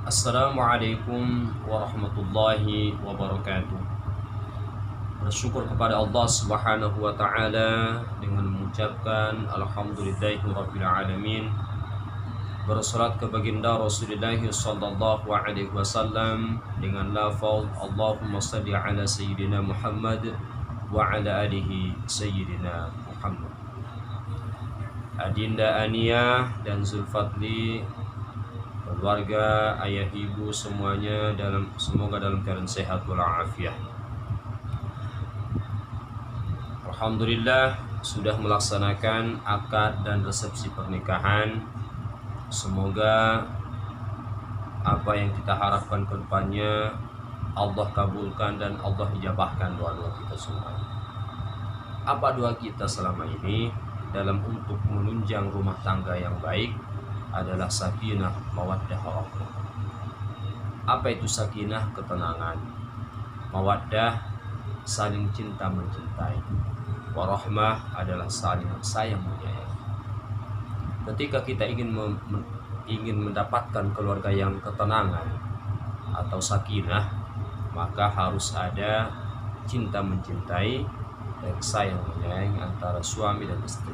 Assalamualaikum warahmatullahi wabarakatuh. Bersyukur kepada Allah Subhanahu wa taala dengan mengucapkan alhamdulillahirabbil alamin. Bersalat ke baginda Rasulullah sallallahu alaihi wasallam dengan lafaz Allahumma shalli ala sayyidina Muhammad wa ala alihi sayyidina Muhammad. Adinda Ania dan Zulfadli, keluarga, ayah, ibu semuanya semoga dalam keadaan sehat walafiat. Alhamdulillah sudah melaksanakan akad dan resepsi pernikahan. Semoga apa yang kita harapkan ke depannya Allah kabulkan dan Allah ijabahkan doa-doa kita semua. Apa doa kita selama ini dalam untuk menunjang rumah tangga yang baik adalah sakinah, mawaddah, warahmah. Apa itu sakinah? Ketenangan. Mawaddah, saling cinta mencintai. Warahmah adalah saling sayang menyayangi. Ketika kita ingin mendapatkan keluarga yang ketenangan atau sakinah, maka harus ada cinta mencintai dan sayang menyayangi antara suami dan istri.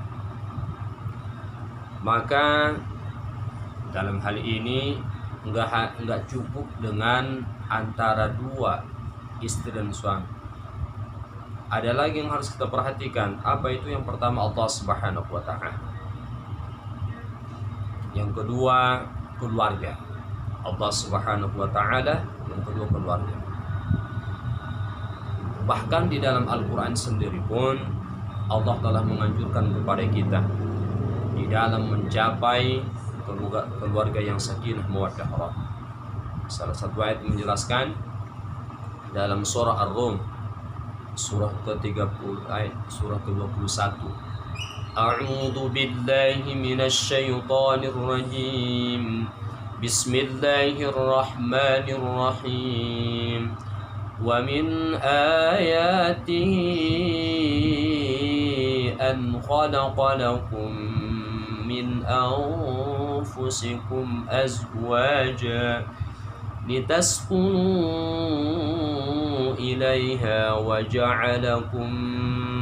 Maka dalam hal ini enggak cukup dengan antara dua istri dan suami. Ada lagi yang harus kita perhatikan. Apa itu? Yang pertama Allah Subhanahu wa taala. Yang kedua keluarga. Allah Subhanahu wa taala, yang kedua keluarga. Bahkan di dalam Al-Qur'an sendiri pun Allah telah menganjurkan kepada kita di dalam mencapai keluarga yang sakinah, mawaddah, warahmah. Salah satu ayat menjelaskan dalam surah Ar-Rum, surah ke-30 ayat surah ke-21. A'udzu billahi minasy syaithanir rajim. Bismillahirrahmanirrahim. Wa min ayatihi an khalaqa lakum min anfusikum azwaja litaskunu ilaiha wa ja'alakum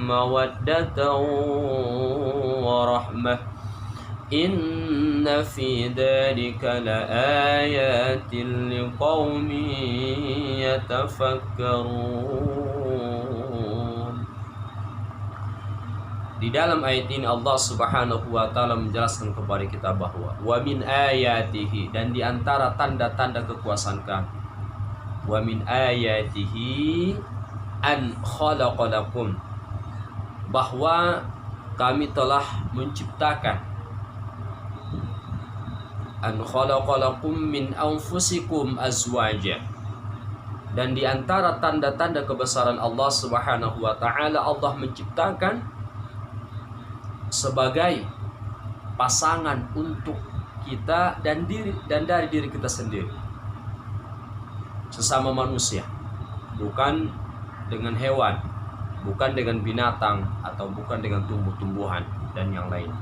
mawaddatan wa rahmah. Inna fi dzalika laayatin liqaumin yatafakkarun. Di dalam ayat ini Allah Subhanahu wa taala menjelaskan kepada kita bahwa wa min ayatihi, dan di antara tanda-tanda kekuasaan kami, wa min ayatihi an khalaqa lakum, bahwa kami telah menciptakan, an khalaqa lakum min anfusikum azwaja, dan di antara tanda-tanda kebesaran Allah Subhanahu wa taala, Allah menciptakan sebagai pasangan untuk kita dan dari diri kita sendiri, sesama manusia, bukan dengan hewan, bukan dengan binatang, atau bukan dengan tumbuh-tumbuhan dan yang lain.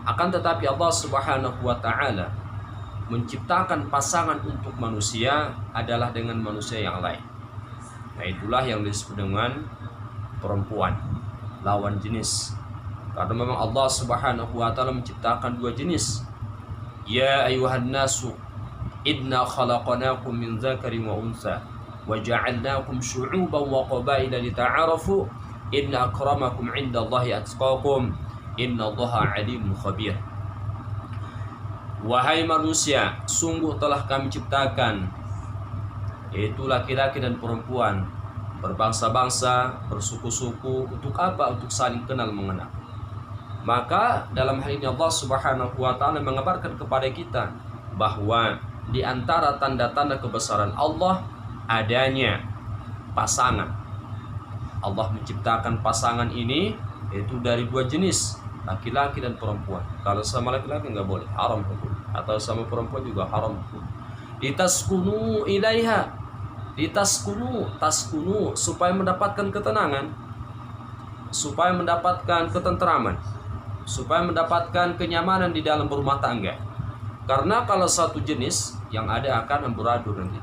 Akan tetapi Allah Subhanahu wa taala menciptakan pasangan untuk manusia adalah dengan manusia yang lain. Nah, itulah yang disebut dengan perempuan, lawan jenis. Karena memang Allah Subhanahu wa taala menciptakan dua jenis. Ya ayuhan nasu inna khalaqnakum min dzakarin wa untha wa ja'alnakum syu'uban wa qabaila lita'arafu inna akramakum 'indallahi atqakum innallaha 'alimun khabir. Wahai manusia, sungguh telah kami ciptakan, yaitu laki-laki dan perempuan, berbangsa-bangsa, bersuku-suku. Untuk apa? Untuk saling kenal mengenal. Maka dalam hal ini Allah Subhanahu wa taala mengabarkan kepada kita bahwa di antara tanda-tanda kebesaran Allah adanya pasangan. Allah menciptakan pasangan ini yaitu dari dua jenis, laki-laki dan perempuan. Kalau sama laki-laki nggak boleh, haram hukum. Atau sama perempuan juga haram hukum. Litaskunu ilaiha, taskunu, supaya mendapatkan ketenangan, supaya mendapatkan ketentraman, supaya mendapatkan kenyamanan di dalam berumah tangga. Karena kalau satu jenis yang ada akan amburadul nanti.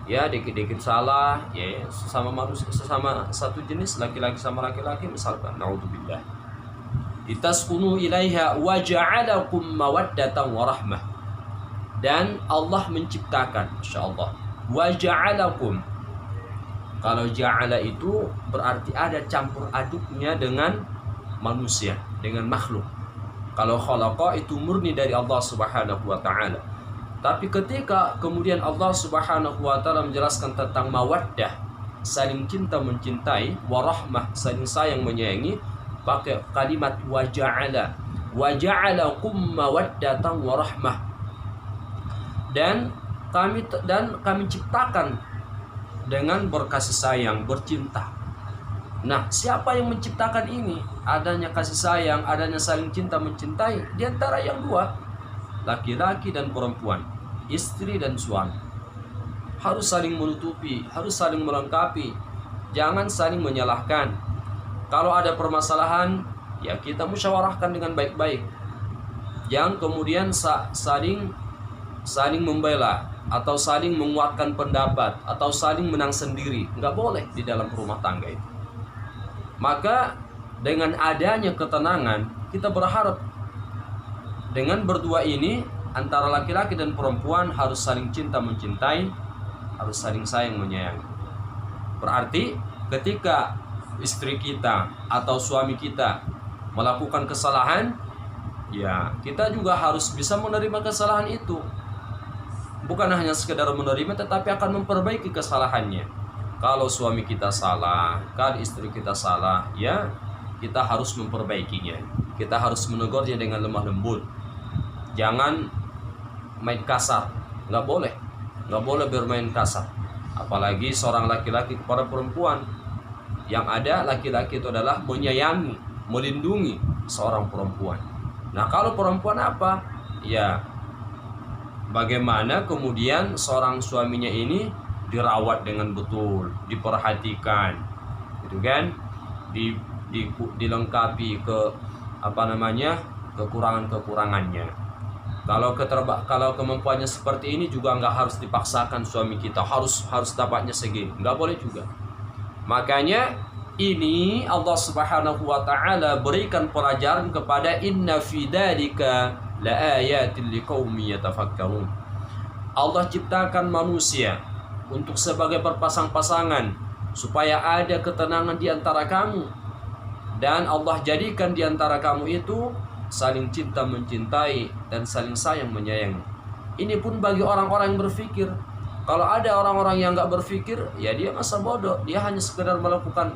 Ya, dikit-dikit salah, ya sesama manusia, sesama satu jenis, laki-laki sama laki-laki misalkan, naudzubillah. Litaskunu ilaiha wa ja'alakum mawaddatan wa rahmah. Dan Allah menciptakan, insyaallah, wa ja'alakum. Kalau ja'ala itu berarti ada campur aduknya dengan manusia, dengan makhluk. Kalau khalaqa itu murni dari Allah Subhanahu wa taala. Tapi ketika kemudian Allah Subhanahu wa taala menjelaskan tentang mawaddah, saling cinta mencintai, warahmah, saling sayang menyayangi, pakai kalimat waja'ala, waja'alakum mawaddatan warahmah. Dan kami ciptakan dengan berkasih sayang, bercinta. Nah, siapa yang menciptakan ini? Adanya kasih sayang, adanya saling cinta mencintai di antara yang dua, laki-laki dan perempuan, istri dan suami. Harus saling menutupi, harus saling melengkapi. Jangan saling menyalahkan. Kalau ada permasalahan, ya kita musyawarahkan dengan baik-baik. Yang kemudian saling membela atau saling menguatkan pendapat atau saling menang sendiri, nggak boleh di dalam rumah tangga itu. Maka dengan adanya ketenangan, kita berharap dengan berdua ini, antara laki-laki dan perempuan harus saling cinta mencintai, harus saling sayang menyayangi. Berarti ketika istri kita atau suami kita melakukan kesalahan, ya kita juga harus bisa menerima kesalahan itu. Bukan hanya sekedar menerima, tetapi akan memperbaiki kesalahannya. Kalau suami kita salah, kalau istri kita salah, ya kita harus memperbaikinya. Kita harus menegurnya dengan lemah lembut. Jangan main kasar, nggak boleh bermain kasar. Apalagi seorang laki-laki kepada perempuan. Yang ada laki-laki itu adalah menyayangi, melindungi seorang perempuan. Nah, kalau perempuan apa? Ya, bagaimana kemudian seorang suaminya ini dirawat dengan betul, diperhatikan, gitu kan? Dilengkapi kekurangannya. Kalau kemampuannya seperti ini juga nggak harus dipaksakan suami kita harus dapatnya segini, nggak boleh juga. Makanya ini Allah Subhanahu wa taala berikan pelajaran kepada inna fi dzalika laayatil liqaumin yatafakkarun. Allah ciptakan manusia untuk sebagai berpasang-pasangan supaya ada ketenangan di antara kamu, dan Allah jadikan di antara kamu itu saling cinta mencintai dan saling sayang menyayangi. Ini pun bagi orang-orang yang berpikir. Kalau ada orang-orang yang nggak berpikir, ya dia masa bodoh. Dia hanya sekedar melakukan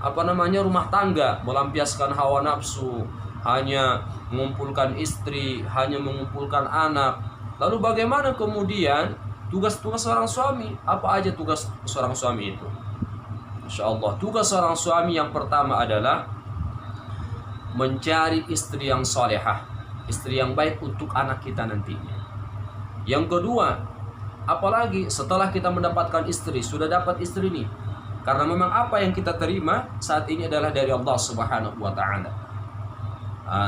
rumah tangga, melampiaskan hawa nafsu, hanya mengumpulkan istri, hanya mengumpulkan anak. Lalu bagaimana kemudian tugas-tugas seorang suami? Apa aja tugas seorang suami itu? Insyaallah, tugas seorang suami yang pertama adalah mencari istri yang salehah, istri yang baik untuk anak kita nantinya. Yang kedua, apalagi setelah kita mendapatkan istri, sudah dapat istri nih, karena memang apa yang kita terima saat ini adalah dari Allah Subhanahu wa taala.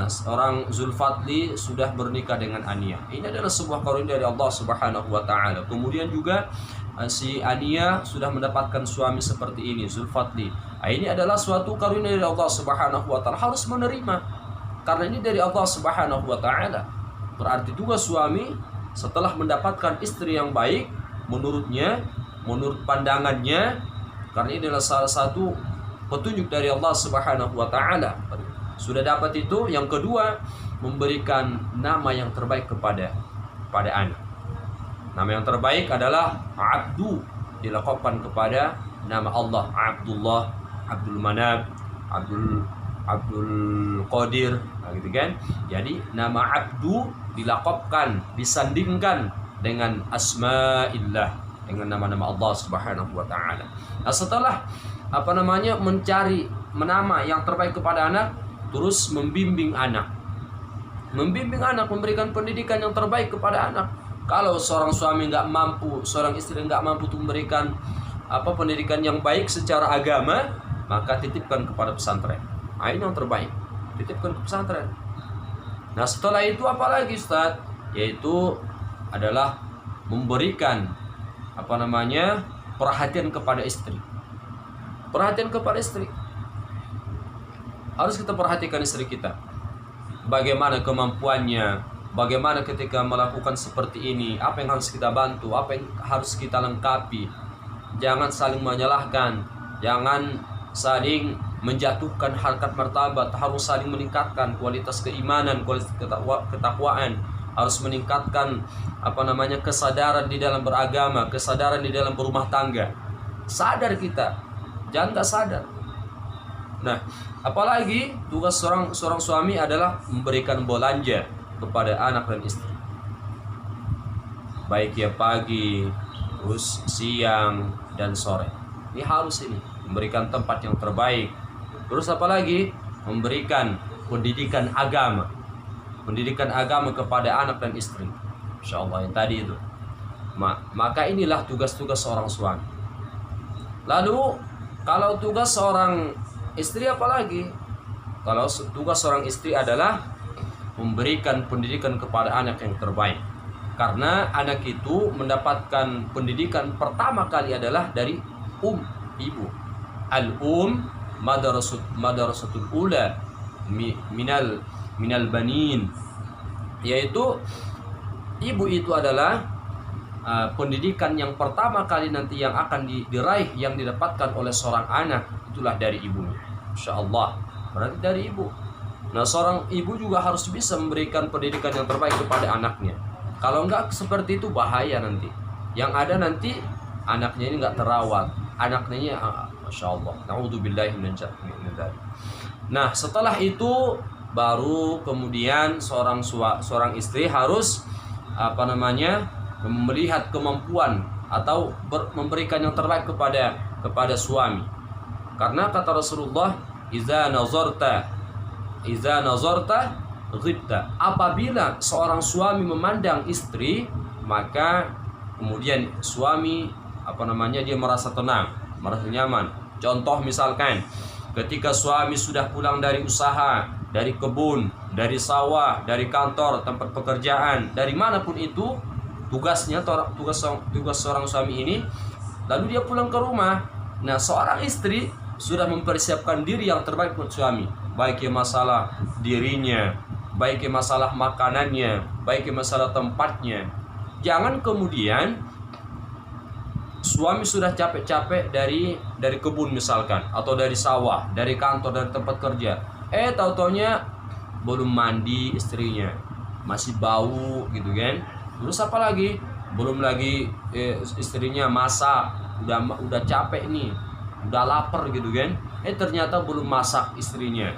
Seorang Zulfadli sudah bernikah dengan Ania. Ini adalah sebuah karunia dari Allah Subhanahu wa taala. Kemudian juga si Ania sudah mendapatkan suami seperti ini, Zulfadli. Ini adalah suatu karunia dari Allah Subhanahu wa taala, harus menerima. Karena ini dari Allah Subhanahu wa taala. Berarti tugas suami setelah mendapatkan istri yang baik menurutnya, menurut pandangannya, karena ini adalah salah satu petunjuk dari Allah Subhanahu wa taala. Sudah dapat itu, yang kedua memberikan nama yang terbaik kepada anak. Nama yang terbaik adalah Abdu, dilakopkan kepada nama Allah, Abdullah, Abdul Manab, Abdul Qadir, gitu kan? Jadi nama Abdu dilakopkan, disandingkan dengan asma'illah, dengan nama-nama Allah Subhanahu wa taala. Nah, setelah mencari nama yang terbaik kepada anak, terus membimbing anak, memberikan pendidikan yang terbaik kepada anak. Kalau seorang suami nggak mampu, seorang istri nggak mampu untuk memberikan pendidikan yang baik secara agama, maka titipkan kepada pesantren. Ini yang terbaik, titipkan ke pesantren. Nah setelah itu apalagi Ustaz? Yaitu adalah memberikan perhatian kepada istri. Perhatian kepada istri. Harus kita perhatikan istri kita. Bagaimana kemampuannya, bagaimana ketika melakukan seperti ini, apa yang harus kita bantu, apa yang harus kita lengkapi. Jangan saling menyalahkan, jangan saling menjatuhkan harkat martabat, harus saling meningkatkan kualitas keimanan, kualitas ketakwaan, harus meningkatkan kesadaran di dalam beragama, kesadaran di dalam berumah tangga. Sadar kita, jangan nggak sadar. Nah, apalagi tugas seorang suami adalah memberikan belanja kepada anak dan istri. Baik ya pagi, terus siang dan sore. Ini harus memberikan tempat yang terbaik. Terus apalagi memberikan pendidikan agama. Pendidikan agama kepada anak dan istri. Insyaallah yang tadi itu. Maka inilah tugas-tugas seorang suami. Lalu kalau tugas seorang istri apalagi? Kalau tugas seorang istri adalah memberikan pendidikan kepada anak yang terbaik. Karena anak itu mendapatkan pendidikan pertama kali adalah dari ibu. Madarasatul ula minal banin. Yaitu ibu itu adalah pendidikan yang pertama kali nanti yang akan diraih, yang didapatkan oleh seorang anak, itulah dari ibunya. Insyaallah, berarti dari ibu. Nah, seorang ibu juga harus bisa memberikan pendidikan yang terbaik kepada anaknya. Kalau enggak seperti itu bahaya nanti. Yang ada nanti anaknya ini enggak terawat. Anaknya ini Masya Allah. Na'udzubillahi min dzalik. Nah, setelah itu baru kemudian seorang istri harus melihat kemampuan atau memberikan yang terbaik kepada suami. Karena kata Rasulullah, iza nazarta ghibta. Apabila seorang suami memandang istri, maka kemudian suami dia merasa tenang, merasa nyaman. Contoh misalkan ketika suami sudah pulang dari usaha, dari kebun, dari sawah, dari kantor, tempat pekerjaan, dari manapun itu tugas seorang suami ini, lalu dia pulang ke rumah. Nah, seorang istri sudah mempersiapkan diri yang terbaik buat suami, baik yang masalah dirinya, baik yang masalah makanannya, baik yang masalah tempatnya. Jangan kemudian suami sudah capek-capek dari kebun misalkan, atau dari sawah, dari kantor, dari tempat kerja. Tahu-taunya belum mandi istrinya, masih bau gitu kan. Terus apa lagi? Belum lagi istrinya masak, udah capek nih, udah lapar gitu kan. Ternyata belum masak istrinya.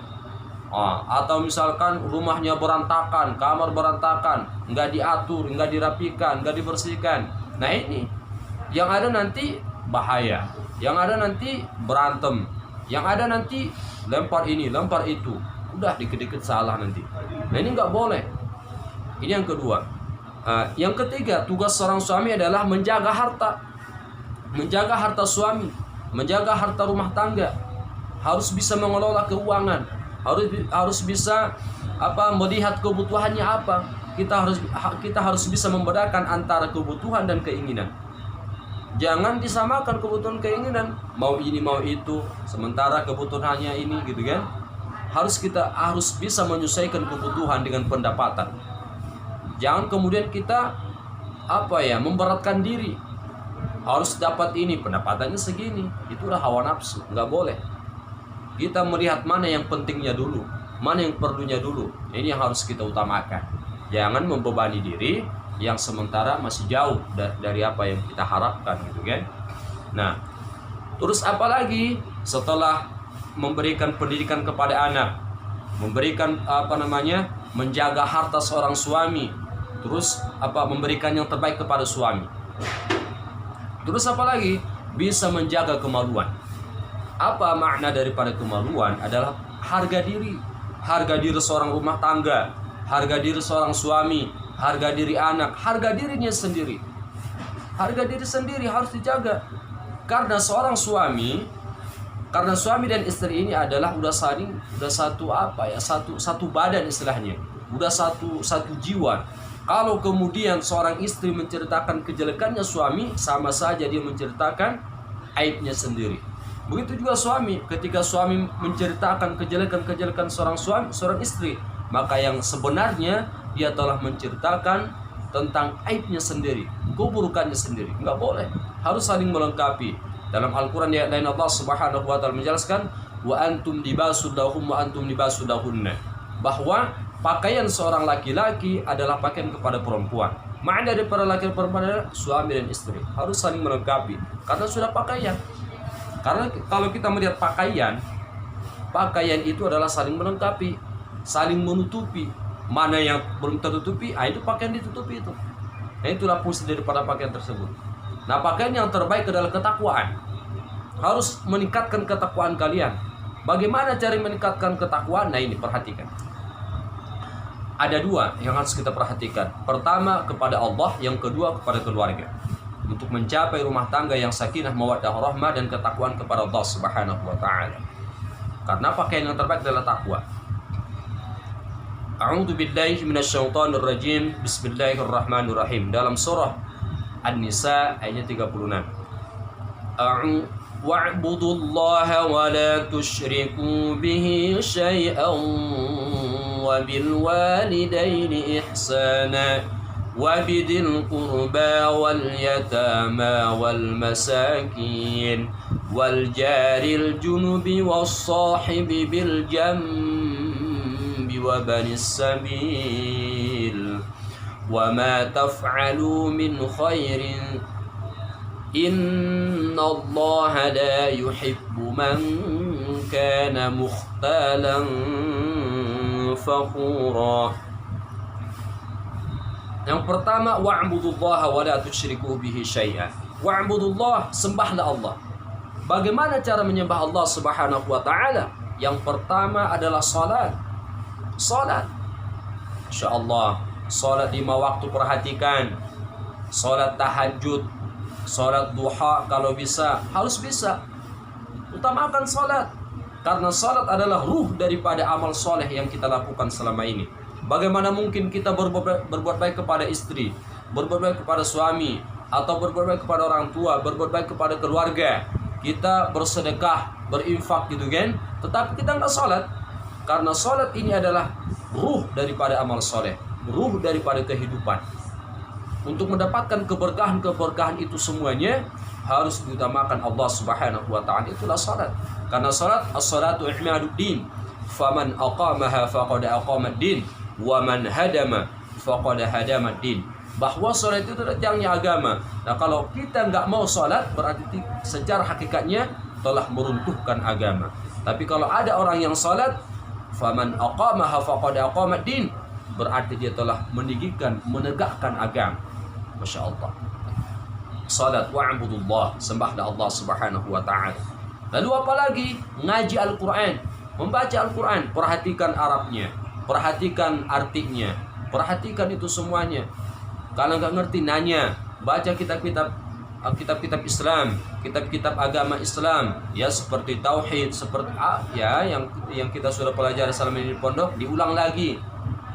Atau misalkan rumahnya berantakan, kamar berantakan, nggak diatur, nggak dirapikan, nggak dibersihkan. Nah ini yang ada nanti bahaya, yang ada nanti berantem, yang ada nanti lempar ini, lempar itu, udah dikit-dikit salah nanti. Nah ini nggak boleh. Ini yang kedua. Yang ketiga, tugas seorang suami adalah menjaga harta suami, menjaga harta rumah tangga. Harus bisa mengelola keuangan, harus bisa melihat kebutuhannya apa. Kita harus bisa membedakan antara kebutuhan dan keinginan. Jangan disamakan kebutuhan keinginan, mau ini mau itu, sementara kebutuhannya ini gitu kan. Kita harus bisa menyesuaikan kebutuhan dengan pendapatan. Jangan kemudian kita memberatkan diri. Harus dapat ini, pendapatannya segini. Itulah hawa nafsu, nggak boleh. Kita melihat mana yang pentingnya dulu, mana yang perlunya dulu. Ini yang harus kita utamakan. Jangan membebani diri yang sementara masih jauh dari apa yang kita harapkan gitu kan. Nah, terus apalagi setelah memberikan pendidikan kepada anak, memberikan menjaga harta seorang suami, terus memberikan yang terbaik kepada suami. Terus apalagi bisa menjaga kemaluan. Apa makna daripada kemaluan? Adalah harga diri seorang rumah tangga, harga diri seorang suami, harga diri anak, harga dirinya sendiri. Harga diri sendiri harus dijaga. Karena suami dan istri ini adalah satu badan istilahnya. udah satu jiwa. Kalau kemudian seorang istri menceritakan kejelekannya suami, sama saja dia menceritakan aibnya sendiri. Begitu juga suami, ketika suami menceritakan kejelekan seorang istri, maka yang sebenarnya dia telah menceritakan tentang aibnya sendiri, keburukannya sendiri. Enggak boleh, harus saling melengkapi. Dalam Al-Quran ayat lain Allah Subhanahu wa taala menjelaskan, wa antum libasul lahum wa antum libasul lahunna, bahwa pakaian seorang laki-laki adalah pakaian kepada perempuan. Makna daripada laki dan perempuan adalah suami dan istri, harus saling melengkapi karena sudah pakaian. Karena kalau kita melihat pakaian itu adalah saling melengkapi, saling menutupi. Mana yang belum tertutupi, itu pakaian ditutupi itu. Nah, itulah fungsi daripada pakaian tersebut. Nah, pakaian yang terbaik adalah ketakwaan. Harus meningkatkan ketakwaan kalian. Bagaimana cara meningkatkan ketakwaan? Nah, ini perhatikan. Ada dua yang harus kita perhatikan. Pertama kepada Allah, yang kedua kepada keluarga. Untuk mencapai rumah tangga yang sakinah, mawaddah, rahmah, dan ketakwaan kepada Allah Subhanahu wa taala. Karena pakaian yang terbaik adalah takwa. A'udzu billahi minasyaitonir rajim. Bismillahirrahmanirrahim. Dalam surah An-Nisa ayat 36. Wa'budullaha wa la tusyriku bihi syai'an wa bil walidaini ihsana وبذي القربى واليتامى والمساكين والجار الجنب والصاحب بالجنب وبن السبيل وما تفعلوا من خير إن الله لا يحب من كان مختالا فخورا. Yang pertama, wa'budullaha wa la tusyriku bihi syai'an. Wa'budullah, sembahlah Allah. Bagaimana cara menyembah Allah Subhanahu wa taala? Yang pertama adalah salat. Salat. Insyaallah, salat 5 waktu perhatikan. Salat tahajud, salat duha kalau bisa, harus bisa. Utamakan salat. Karena salat adalah ruh daripada amal soleh yang kita lakukan selama ini. Bagaimana mungkin kita berbuat baik kepada istri, berbuat baik kepada suami, atau berbuat baik kepada orang tua, berbuat baik kepada keluarga. Kita bersedekah, berinfak gitu kan, tetapi kita nggak sholat. Karena sholat ini adalah ruh daripada amal soleh, ruh daripada kehidupan. Untuk mendapatkan keberkahan itu semuanya harus diutamakan Allah Subhanahu wa taala, itulah sholat. Karena sholat, as-sholatu ihmaduddin, faman aqamaha faqad aqamad-din wa man hadama faqad hadamad-din. Bahwa sholat itu adalah tiangnya agama. Nah, kalau kita nggak mau sholat, berarti secara hakikatnya telah meruntuhkan agama. Tapi kalau ada orang yang sholat, faman aqamaha faqad aqamad-din, berarti dia telah menegakkan agama. Masya Allah. Salat wa'budullah, sembahlah Allah Subhanahu wa ta'ala. Lalu apa lagi? Ngaji Al-Quran, membaca Al-Quran, perhatikan Arabnya, perhatikan artinya, perhatikan itu semuanya. Kalau nggak ngerti, nanya, baca kitab-kitab Islam, kitab-kitab agama Islam, ya seperti tauhid, seperti yang kita sudah pelajari selama ini di pondok, diulang lagi.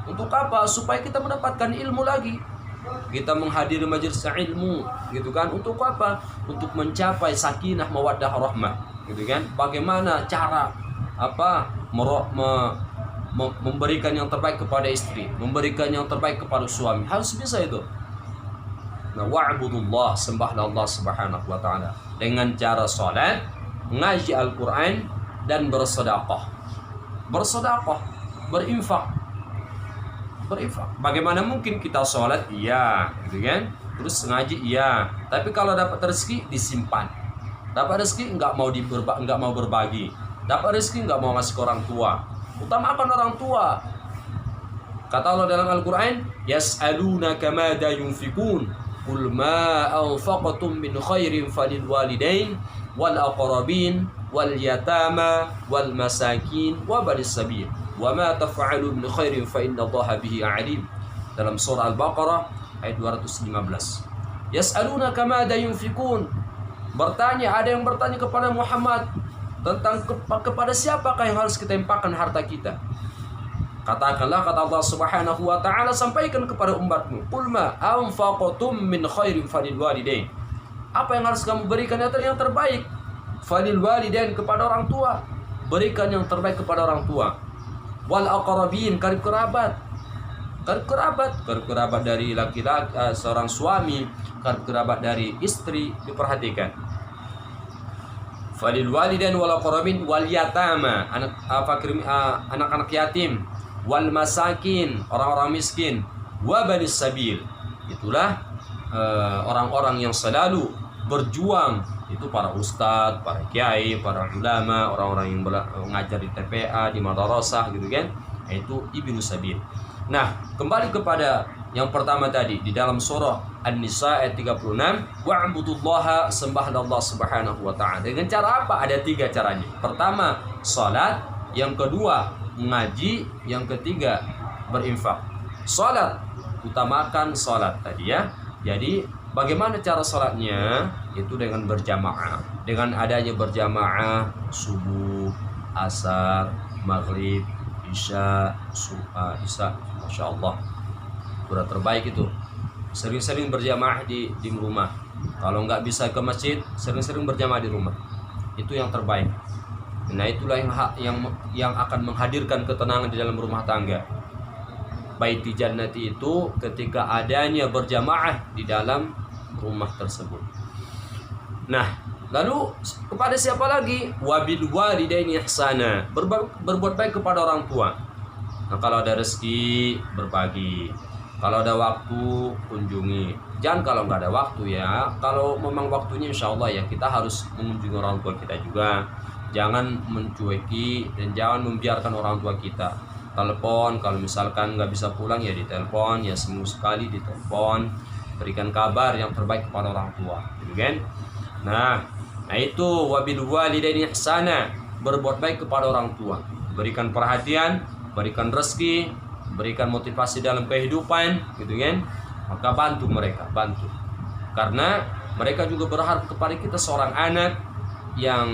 Untuk apa? Supaya kita mendapatkan ilmu lagi. Kita menghadiri majelis ilmu, gitu kan? Untuk apa? Untuk mencapai sakinah, mawaddah, rahmah, gitu kan? Bagaimana cara memberikan yang terbaik kepada istri, memberikan yang terbaik kepada suami, harus bisa itu. Nah, wa'budullah, sembahlah Allah Subhanahu wa ta'ala dengan cara salat, ngaji Al-Quran, dan bersedekah. Bersedekah, berinfak. Bagaimana mungkin kita sholat? Iya, gitu kan? Terus ngaji? Iya. Tapi kalau dapat rezeki, disimpan. Dapat rezeki nggak mau berbagi. Dapat rezeki nggak mau ngasih ke orang tua. Utamakan orang tua. Kata Allah dalam Al-Quran, yas'alunaka madza yunfikun, qul ma anfaqtum min khairin falil walidain wal aqrabin wal yatama wal masakin wa banis sabil. Wa ma taf'alu min khairin fa innallaha bihi alim. Dalam surah Al-Baqarah ayat 215. Yas'alunaka madza yunfikun. Ada yang bertanya kepada Muhammad tentang kepada siapakah yang harus kita infakkan harta kita. Katakanlah, kata Allah Subhanahu wa taala, sampaikan kepada umatmu, qul ma anfaqtum min khairin falil walidain. Apa yang harus kamu berikan yang terbaik? Falil walidain, kepada orang tua. Berikan yang terbaik kepada orang tua. Wal aqrabin, karib kerabat. Karib kerabat dari laki-laki, seorang suami, karib kerabat dari istri, diperhatikan. Falil walidain wal aqrabin wal yatama, anak-anak yatim, wal masakin, orang-orang miskin, wa banis sabil. Itulah orang-orang yang selalu berjuang, itu para ustadz, para kiai, para ulama, orang-orang yang mengajar di TPA, di madrasah gitu kan. Itu ibnu sabil. Nah, kembali kepada yang pertama tadi di dalam surah An-Nisa ayat 36, wa'budullaha, sembahlah Allah Subhanahu wa taala. Dengan cara apa? Ada 3 caranya. Pertama, salat, yang kedua, mengaji, yang ketiga, berinfak. Salat, utamakan salat tadi ya. Jadi, bagaimana cara salatnya? Itu dengan berjamaah. Dengan adanya berjamaah subuh, asar, maghrib, isya, Masya Allah, sudah terbaik itu. Sering-sering berjamaah di rumah. Kalau nggak bisa ke masjid, sering-sering berjamaah di rumah. Itu yang terbaik. Nah, itulah yang akan menghadirkan ketenangan di dalam rumah tangga. Baiti jannati itu ketika adanya berjamaah di dalam rumah tersebut. Nah, lalu kepada siapa lagi? Wabil walidaini ihsana, berbuat baik kepada orang tua. Nah, kalau ada rezeki, berbagi. Kalau ada waktu, kunjungi. Jangan kalau nggak ada waktu ya. Kalau memang waktunya, insya Allah ya kita harus mengunjungi orang tua kita juga. Jangan mencueki dan jangan membiarkan orang tua kita telepon. Kalau misalkan nggak bisa pulang ya ditelepon, ya seminggu sekali ditelepon. Berikan kabar yang terbaik kepada orang tua, gitu kan? Nah itu wabil walidaini ihsana, berbuat baik kepada orang tua. Berikan perhatian, berikan rezeki, berikan motivasi dalam kehidupan, gitu kan? Maka bantu mereka, bantu. Karena mereka juga berharap kepada kita seorang anak yang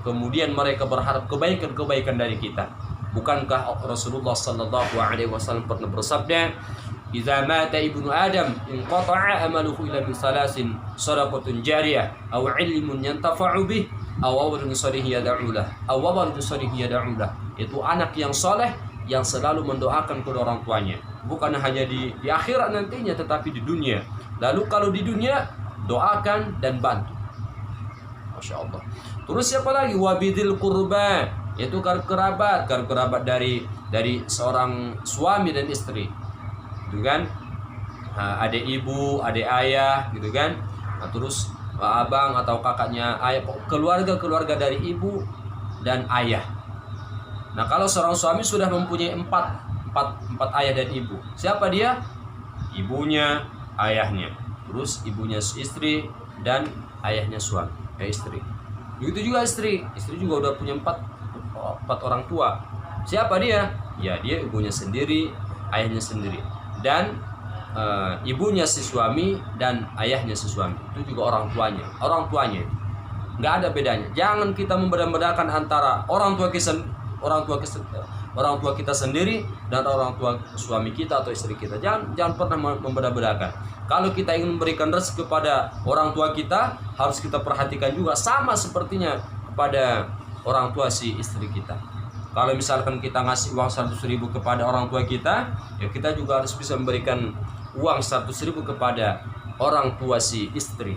kemudian mereka berharap kebaikan dari kita. Bukankah Rasulullah sallallahu alaihi wasallam pernah bersabda, "Idza mata ibnu Adam inqata'a amaluhu illa min salasin, shadaqatun jariyah, aw 'ilmun yantafa'u bih, aw waladun shalih yad'u lah, aw waladun shalih yad'u lah." Itu anak yang soleh yang selalu mendoakan kedua orang tuanya, bukan hanya di akhirat nantinya, tetapi di dunia. Lalu kalau di dunia, doakan dan bantu. Masya Allah. Terus siapa lagi? Wabidil qurba, yaitu karib kerabat dari seorang suami dan istri, gitu kan? Adik ibu, adik ayah, gitu kan? Nah, terus abang atau kakaknya ayah, keluarga dari ibu dan ayah. Nah, kalau seorang suami sudah mempunyai empat ayah dan ibu, siapa dia? Ibunya, ayahnya, terus ibunya istri dan ayahnya suami, istri. Begitu juga istri juga udah punya empat orang tua. Siapa dia? Ya, dia ibunya sendiri, ayahnya sendiri, dan ibunya si suami dan ayahnya si suami. Itu juga orang tuanya. Nggak ada bedanya. Jangan kita membeda-bedakan antara orang tua kita sendiri dan orang tua suami kita atau istri kita. Jangan pernah membeda-bedakan. Kalau kita ingin memberikan rezeki kepada orang tua kita, harus kita perhatikan juga sama sepertinya kepada orang tua si istri kita. Kalau misalkan kita ngasih uang 100.000 kepada orang tua kita, ya kita juga harus bisa memberikan uang 100.000 kepada orang tua si istri.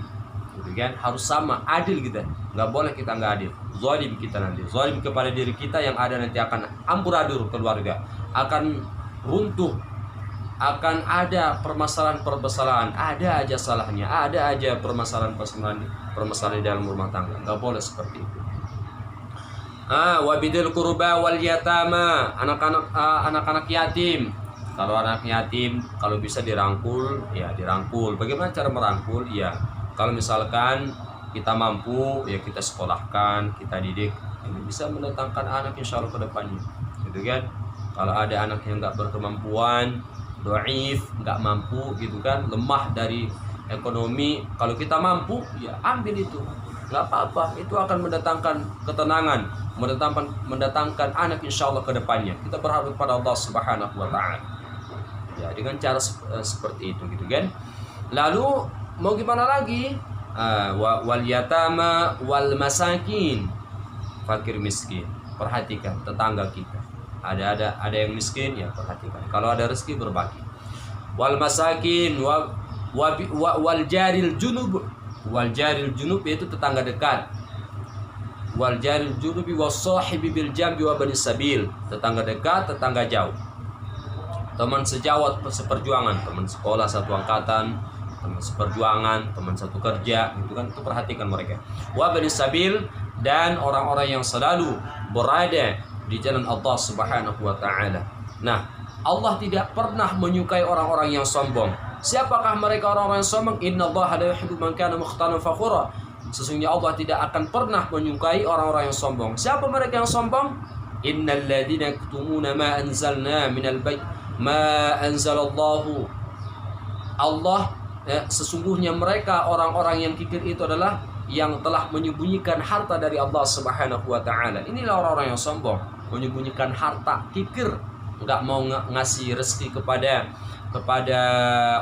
Gitu kan? Harus sama, adil kita. Nggak boleh kita nggak adil. Zalim kita nanti. Zalim kepada diri kita yang ada nanti akan amburadul keluarga. Akan runtuh. Akan ada permasalahan, ada aja salahnya, ada aja permasalahan di dalam rumah tangga. Nggak boleh seperti itu. Wabidil qurba wal yatama, anak-anak yatim. Kalau anak yatim, kalau bisa dirangkul, ya dirangkul. Bagaimana cara merangkul? Ya, kalau misalkan kita mampu, ya kita sekolahkan, kita didik, ini bisa mendatangkan anak insya Allah ke depannya, gitu kan? Kalau ada anak yang nggak berkemampuan, dhaif, nggak mampu, gitu kan, lemah dari ekonomi, kalau kita mampu, ya ambil itu, nggak apa-apa, itu akan mendatangkan ketenangan, mendatangkan anak insya Allah ke depannya. Kita berharap pada Allah Subhanahu wa Ta'ala. Ya, dengan cara seperti itu gitu kan. Lalu mau gimana lagi? Wal yatama wal masakin, fakir miskin. Perhatikan tetangga kita. Ada yang miskin, ya perhatikan. Kalau ada rezeki berbagi. Wal masakin wal jaril junub. Wal jaril junub yaitu tetangga dekat. Wal jaril junubi wasahibi bil jambi wa bani sabil, tetangga dekat, tetangga jauh. Teman sejawat seperjuangan, teman sekolah satu angkatan, teman seperjuangan, teman satu kerja, itu kan, itu perhatikan mereka. Wa bani sabil, dan orang-orang yang selalu berada di jalan Allah Subhanahu wa Ta'ala. Nah, Allah tidak pernah menyukai orang-orang yang sombong. Siapakah mereka orang-orang yang sombong? Innallaha la yuhibbu man kana mukhtalan fakhura. Sesungguhnya Allah tidak akan pernah menyukai orang-orang yang sombong. Siapa mereka yang sombong? Innal ladzina yaktumuna ma anzalna minal bayt ma anzalallahu. Allah, sesungguhnya mereka orang-orang yang kikir itu adalah yang telah menyembunyikan harta dari Allah Subhanahu wa Ta'ala. Inilah orang-orang yang sombong, menyembunyikan harta, kikir, enggak mau ngasih rezeki kepada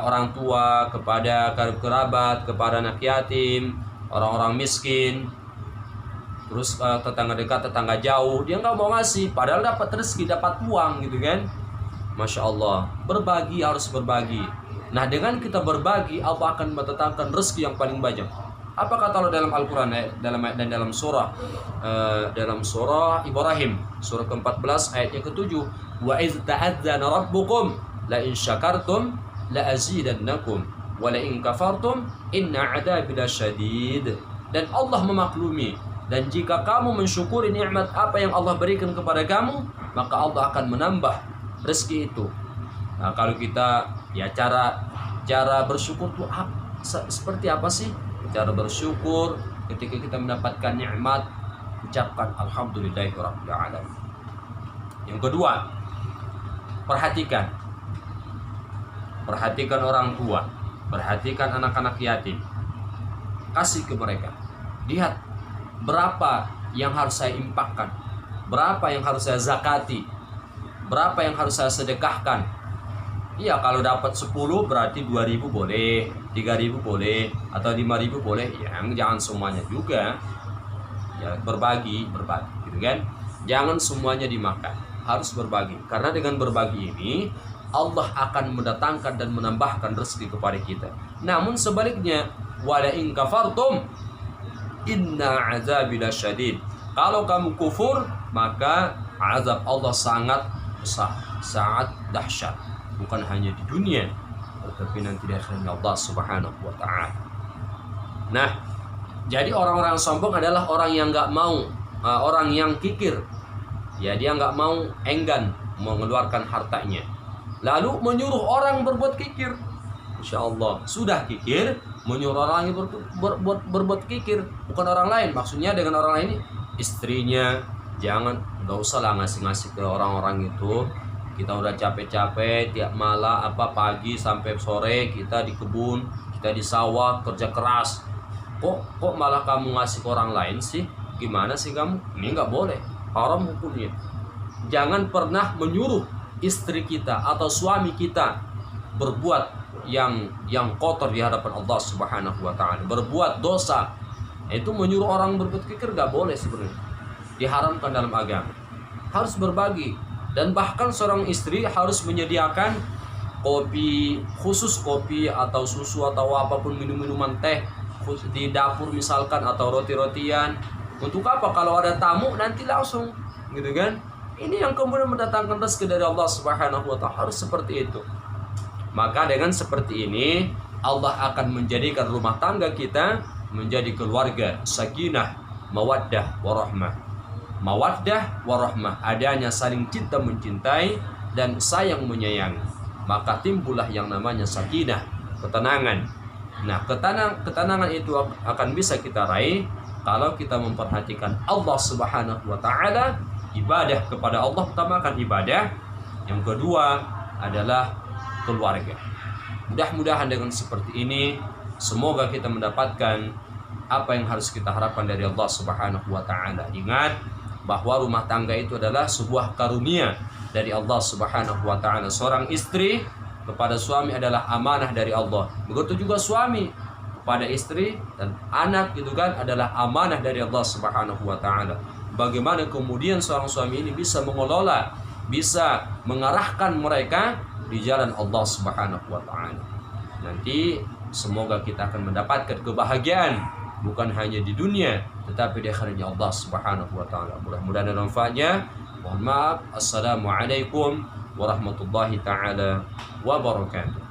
orang tua, kepada kerabat, kepada anak yatim, orang-orang miskin, terus tetangga dekat, tetangga jauh, dia nggak mau ngasih, padahal dapat rezeki, dapat uang gitu kan. Masya Allah, berbagi, harus berbagi. Nah, dengan kita berbagi, Allah akan mendatangkan rezeki yang paling banyak. Apa kata Allah dalam Al-Quran, dalam surah Ibrahim, surah ke-14 ayat yang ke-7, wa iz ta'adzana rabbukum la in syakartum la azidannakum wa la in kafartum inna 'adzabi lasyadid. Dan Allah memaklumi, dan jika kamu mensyukuri nikmat apa yang Allah berikan kepada kamu, maka Allah akan menambah rezeki itu. Nah, kalau kita, ya cara bersyukur itu seperti apa sih? Cara bersyukur ketika kita mendapatkan nikmat, ucapkan alhamdulillahirabbil alamin. Yang kedua, perhatikan orang tua, perhatikan anak-anak yatim, kasih ke mereka. Lihat berapa yang harus saya infakkan, berapa yang harus saya zakati, berapa yang harus saya sedekahkan. Iya, kalau dapat 10 berarti 2.000 boleh, 3.000 boleh, atau 5.000 boleh. Ya, jangan semuanya juga. Ya, berbagi gitu kan. Jangan semuanya dimakan, harus berbagi. Karena dengan berbagi ini Allah akan mendatangkan dan menambahkan rezeki kepada kita. Namun sebaliknya, wala in kafartum inna azabi lasyadid. Kalau kamu kufur, maka azab Allah sangat besar, sangat dahsyat. Bukan hanya di dunia, tetapi nanti di akhirat Allah Subhanahu wa Ta'ala. Nah, jadi orang-orang sombong adalah orang yang nggak mau, orang yang kikir. Ya, dia nggak mau, enggan mengeluarkan hartanya, lalu menyuruh orang berbuat kikir. Insya Allah sudah kikir, menyuruh orang yang berbuat kikir, bukan orang lain. Maksudnya dengan orang lain ini istrinya, jangan, nggak usah lah ngasih ke orang-orang itu. Kita udah capek-capek tiap malam, pagi sampai sore kita di kebun, kita di sawah kerja keras. Kok malah kamu ngasih ke orang lain sih? Gimana sih kamu? Ini nggak boleh, haram hukumnya. Jangan pernah menyuruh istri kita atau suami kita berbuat yang kotor di hadapan Allah Subhanahu wa Ta'ala, berbuat dosa. Itu menyuruh orang berbuat kikir nggak boleh sebenarnya, diharamkan dalam agama. Harus berbagi. Dan bahkan seorang istri harus menyediakan kopi, khusus kopi atau susu atau apapun, minum-minuman teh di dapur misalkan, atau roti-rotian. Untuk apa? Kalau ada tamu nanti langsung gitu kan. Ini yang kemudian mendatangkan rezeki dari Allah Subhanahu wa Ta'ala. Harus seperti itu. Maka dengan seperti ini Allah akan menjadikan rumah tangga kita menjadi keluarga sakinah, mawaddah, warahmah. Mawaddah warahmah, adanya saling cinta mencintai dan sayang menyayangi, maka timbullah yang namanya sakinah, ketenangan. Nah, ketenangan itu akan bisa kita raih kalau kita memperhatikan Allah Subhanahu wa Ta'ala, ibadah kepada Allah, utamakan ibadah. Yang kedua adalah keluarga. Mudah-mudahan dengan seperti ini semoga kita mendapatkan apa yang harus kita harapkan dari Allah Subhanahu wa taala. Ingat bahwa rumah tangga itu adalah sebuah karunia dari Allah Subhanahu wa taala. Seorang istri kepada suami adalah amanah dari Allah. Begitu juga suami kepada istri dan anak itu kan adalah amanah dari Allah Subhanahu wa taala. Bagaimana kemudian seorang suami ini bisa mengelola, bisa mengarahkan mereka di jalan Allah Subhanahu wa taala. Nanti semoga kita akan mendapatkan kebahagiaan bukan hanya di dunia tetapi di akhiratnya Allah Subhanahu wa taala. Mudah-mudahan ada manfaatnya. Mohon maaf. Assalamualaikum warahmatullahi taala wabarakatuh.